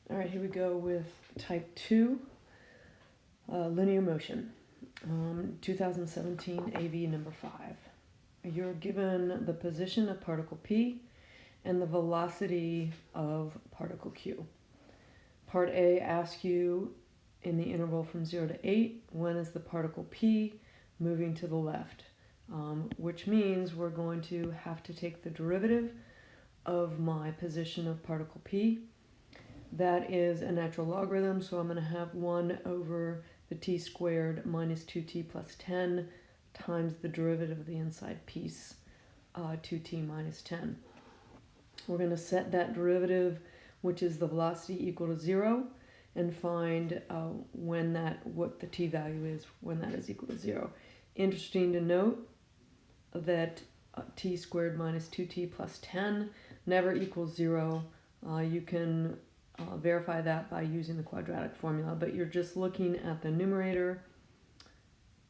All right, here we go with type 2, linear motion, 2017 AV number 5. You're given the position of particle P and the velocity of particle Q. Part A asks you in the interval from 0 to 8, when is the particle P moving to the left? Which means we're going to have to take the derivative of my position of particle P. That is a natural logarithm, so I'm going to have 1 over the t squared minus 2t plus 10 times the derivative of the inside piece, 2t minus 10. We're going to set that derivative, which is the velocity, equal to 0, and find what the t value is when that is equal to 0. Interesting to note that t squared minus 2t plus 10 never equals 0. You can verify that by using the quadratic formula, but you're just looking at the numerator,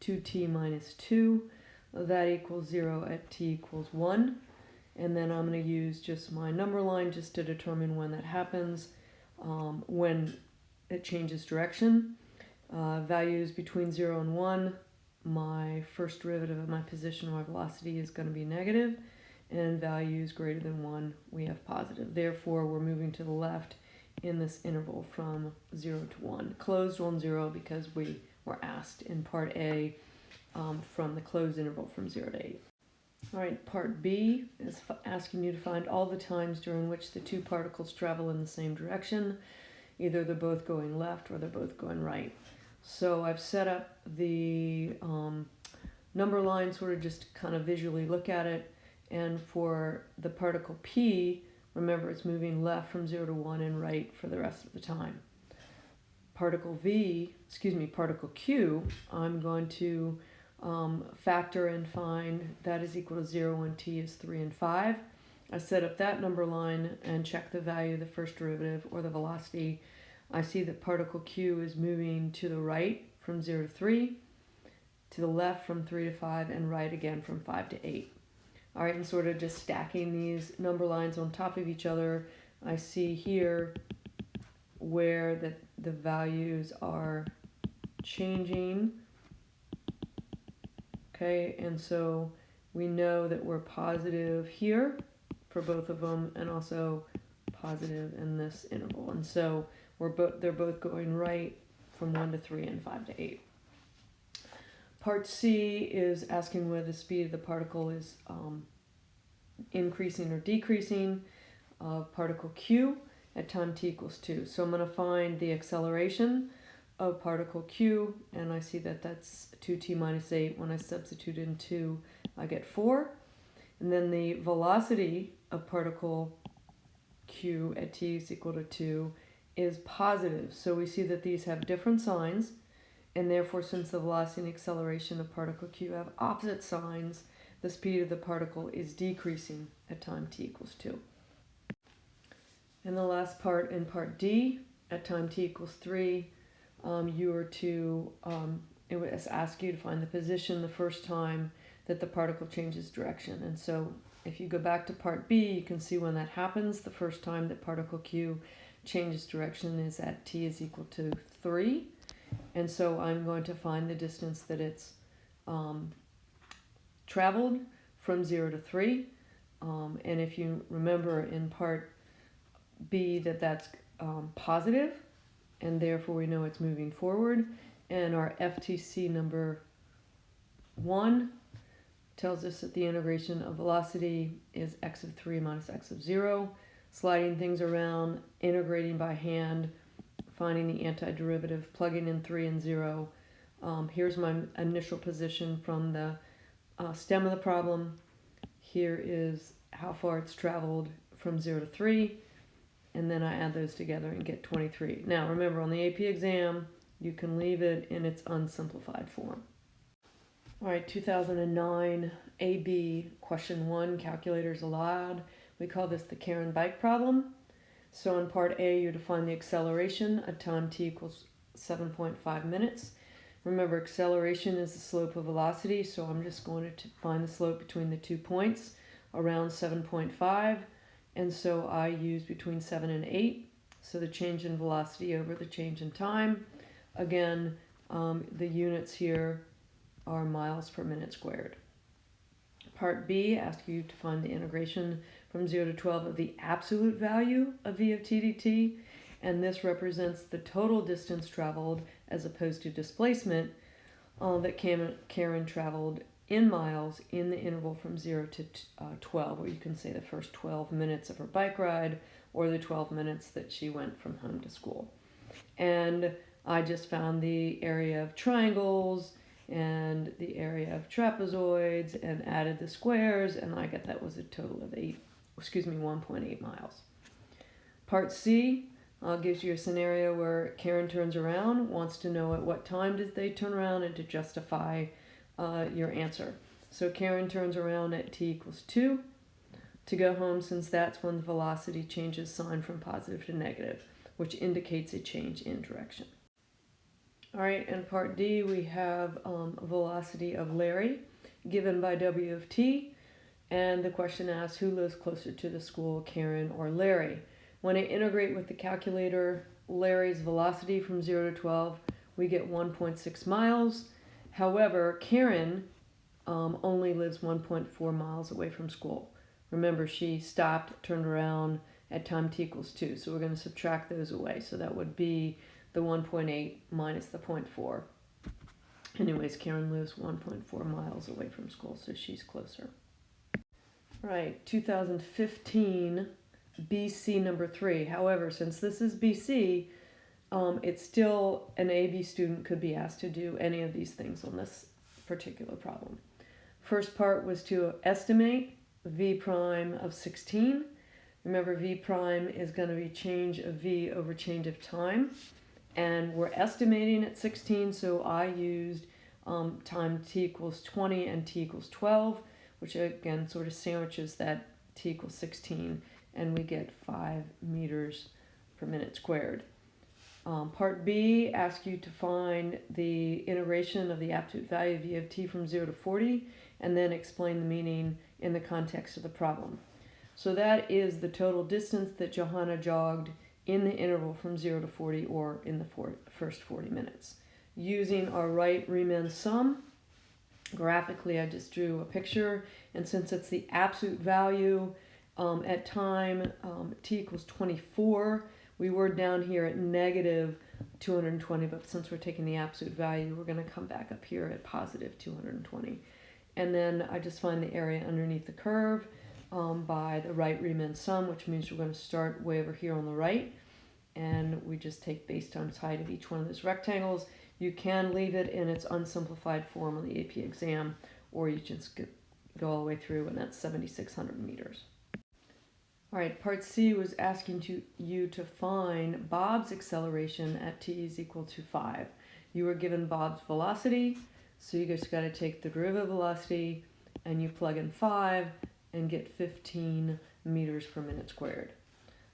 2t minus 2, that equals 0 at t equals 1, and then I'm going to use just my number line just to determine when that happens, when it changes direction. Values between 0 and 1, my first derivative of my position or my velocity is going to be negative, and values greater than 1, we have positive. Therefore, we're moving to the left in this interval from 0 to 1. Closed on 0 because we were asked in part A from the closed interval from 0 to 8. All right, part B is asking you to find all the times during which the two particles travel in the same direction. Either they're both going left or they're both going right. So I've set up the number line sort of just kind of visually look at it. And for the particle P, remember it's moving left from 0 to 1 and right for the rest of the time. Particle Q, I'm going to factor and find that is equal to 0 when t is 3 and 5. I set up that number line and check the value of the first derivative or the velocity. I see that particle Q is moving to the right from 0 to 3, to the left from 3 to 5, and right again from 5 to 8. All right, and sort of just stacking these number lines on top of each other, I see here where the values are changing. Okay, and so we know that we're positive here for both of them and also positive in this interval. And so they're both going right from 1 to 3 and 5 to 8. Part C is asking whether the speed of the particle is increasing or decreasing of particle Q at time t equals 2. So I'm going to find the acceleration of particle Q, and I see that that's 2t minus 8. When I substitute in 2, I get 4. And then the velocity of particle Q at t is equal to 2 is positive. So we see that these have different signs, and therefore since the velocity and acceleration of particle Q have opposite signs, the speed of the particle is decreasing at time t equals 2. And the last part, in part D, at time t equals 3, it was ask you to find the position the first time that the particle changes direction. And so if you go back to part B, you can see when that happens. The first time that particle Q changes direction is at t is equal to 3. And so I'm going to find the distance that it's traveled from 0 to 3. And if you remember in part B that's positive, and therefore we know it's moving forward. And our FTC number 1 tells us that the integration of velocity is x of 3 minus x of 0. Sliding things around, integrating by hand, finding the antiderivative, plugging in 3 and 0. Here's my initial position from the stem of the problem. Here is how far it's traveled from 0 to 3. And then I add those together and get 23. Now remember, on the AP exam, you can leave it in its unsimplified form. All right, 2009 AB, question 1, calculators allowed. We call this the Karen bike problem. So in part A, you define the acceleration at time t equals 7.5 minutes. Remember, acceleration is the slope of velocity, so I'm just going to find the slope between the 2 points around 7.5. And so I use between 7 and 8. So the change in velocity over the change in time. Again, the units here are miles per minute squared. Part B asks you to find the integration from 0 to 12 of the absolute value of v of t dt, and this represents the total distance traveled as opposed to displacement that Karen traveled in miles in the interval from 0 to 12, or you can say the first 12 minutes of her bike ride or the 12 minutes that she went from home to school. And I just found the area of triangles and the area of trapezoids and added the squares, and I get that was a total of 1.8 miles. Part C gives you a scenario where Karen turns around, wants to know at what time did they turn around and to justify your answer. So Karen turns around at t equals 2 to go home, since that's when the velocity changes sign from positive to negative, which indicates a change in direction. All right, in part D, we have velocity of Larry given by W of t, and the question asks who lives closer to the school, Karen or Larry. When I integrate with the calculator Larry's velocity from 0 to 12, we get 1.6 miles. However, Karen only lives 1.4 miles away from school. Remember, she stopped, turned around at time t equals 2, so we're going to subtract those away. So that would be the 1.8 minus the 0.4. Anyways, Karen lives 1.4 miles away from school, so she's closer. Right, 2015 BC number 3. However, since this is BC, it's still an AB student could be asked to do any of these things on this particular problem. First part was to estimate v prime of 16. Remember, v prime is going to be change of v over change of time. And we're estimating at 16, so I used time t equals 20 and t equals 12, which again sort of sandwiches that t equals 16, and we get 5 meters per minute squared. Part B asks you to find the integration of the absolute value of v of t from 0 to 40, and then explain the meaning in the context of the problem. So that is the total distance that Johanna jogged in the interval from 0 to 40, or in the first 40 minutes. Using our right Riemann sum, graphically I just drew a picture, and since it's the absolute value at time t equals 24, we were down here at negative 220, but since we're taking the absolute value, we're going to come back up here at positive 220. And then I just find the area underneath the curve by the right Riemann sum, which means we're going to start way over here on the right, and we just take base times height of each one of those rectangles. You can leave it in its unsimplified form on the AP exam, or you just go all the way through, and that's 7,600 meters. All right, part C was asking you to find Bob's acceleration at t is equal to 5. You were given Bob's velocity, so you just got to take the derivative velocity and you plug in 5 and get 15 meters per minute squared.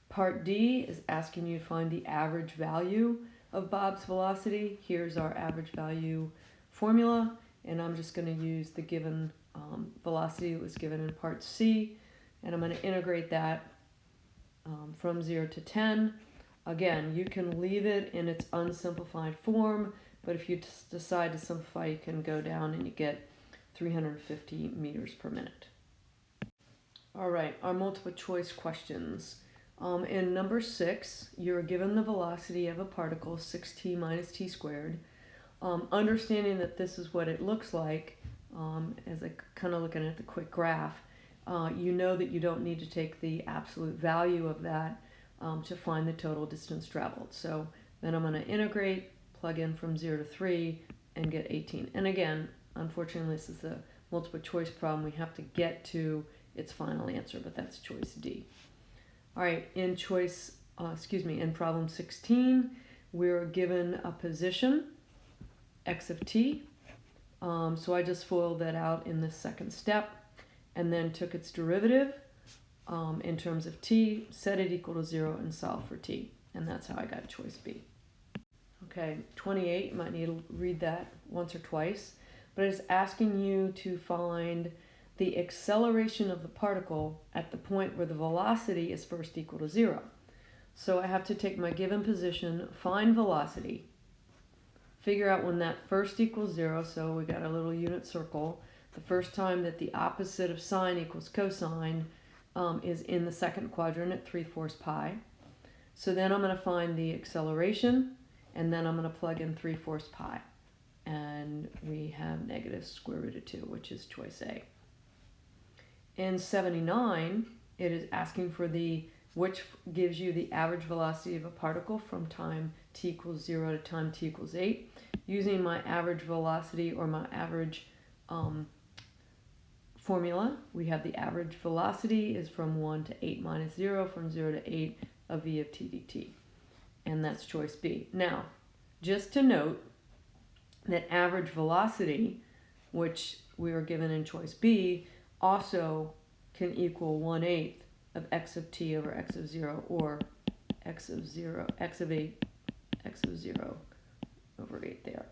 Part D is asking you to find the average value of Bob's velocity. Here's our average value formula, and I'm just going to use the given velocity that was given in part C, and I'm going to integrate that from 0 to 10. Again, you can leave it in its unsimplified form, but if you decide to simplify, you can go down and you get 350 meters per minute. All right, our multiple choice questions. In number 6, you're given the velocity of a particle, 6t minus t squared. Understanding that this is what it looks like, as I kind of looking at the quick graph, you know that you don't need to take the absolute value of that to find the total distance traveled. So then I'm going to integrate, plug in from 0 to 3, and get 18. And again, unfortunately, this is a multiple choice problem. We have to get to its final answer, but that's choice D. All right, in problem 16, we're given a position, x of t. So I just FOILed that out in the second step, and then took its derivative in terms of t, set it equal to 0, and solve for t. And that's how I got choice B. Okay, 28, you might need to read that once or twice, but it's asking you to find the acceleration of the particle at the point where the velocity is first equal to 0. So I have to take my given position, find velocity, figure out when that first equals 0, so we got a little unit circle. The first time that the opposite of sine equals cosine is in the second quadrant at 3/4 pi. So then I'm going to find the acceleration, and then I'm going to plug in 3/4 pi. And we have negative square root of 2, which is choice A. In 79, it is asking for which gives you the average velocity of a particle from time t equals 0 to time t equals 8. Using my average velocity or my average formula, we have the average velocity is from 1 to 8 minus 0, from 0 to 8 of v of t dt. And that's choice B. Now, just to note that average velocity, which we were given in choice B, also can equal 1/8 of x of t over x of 0, or x of 8, x of 0 over 8 there.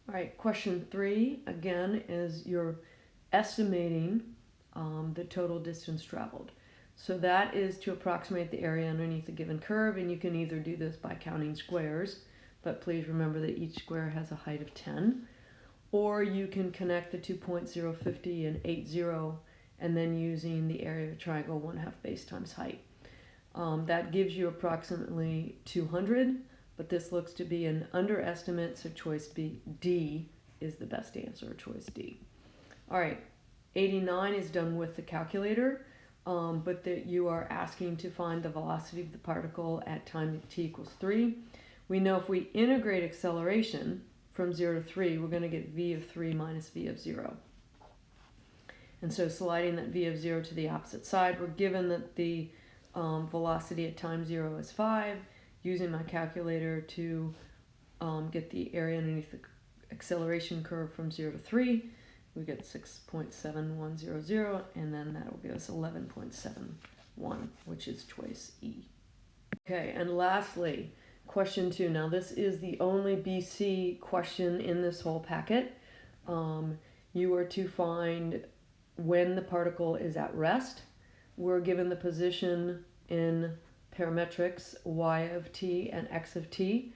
All right, question 3, again, is you're estimating the total distance traveled. So that is to approximate the area underneath a given curve, and you can either do this by counting squares, but please remember that each square has a height of 10, or you can connect the 2 points 0, 50 and 8, 0, and then using the area of a triangle 1/2 base times height. That gives you approximately 200, but this looks to be an underestimate, so choice D is the best answer, choice D. All right, 89 is done with the calculator, but that you are asking to find the velocity of the particle at time t equals 3. We know if we integrate acceleration from 0 to 3, we're going to get v of 3 minus v of 0. And so sliding that v of 0 to the opposite side, we're given that the velocity at time 0 is 5. Using my calculator to get the area underneath the acceleration curve from 0 to 3, we get 6.7100, and then that will give us 11.71, which is choice E. Okay, and lastly, question 2. Now this is the only BC question in this whole packet. You are to find when the particle is at rest. We're given the position in parametrics y of t and x of t.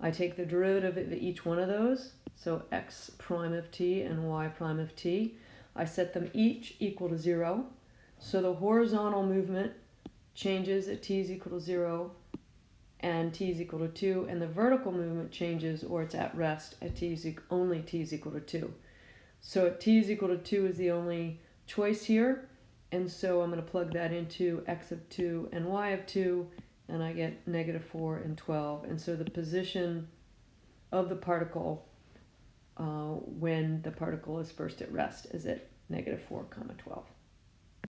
I take the derivative of each one of those, so x prime of t and y prime of t. I set them each equal to 0, so the horizontal movement changes at t is equal to 0 and t is equal to 2, and the vertical movement changes, or it's at rest, at only t is equal to 2. So at t is equal to 2 is the only choice here, and so I'm going to plug that into x of 2 and y of 2, and I get negative 4 and 12. And so the position of the particle when the particle is first at rest is at negative 4, 12.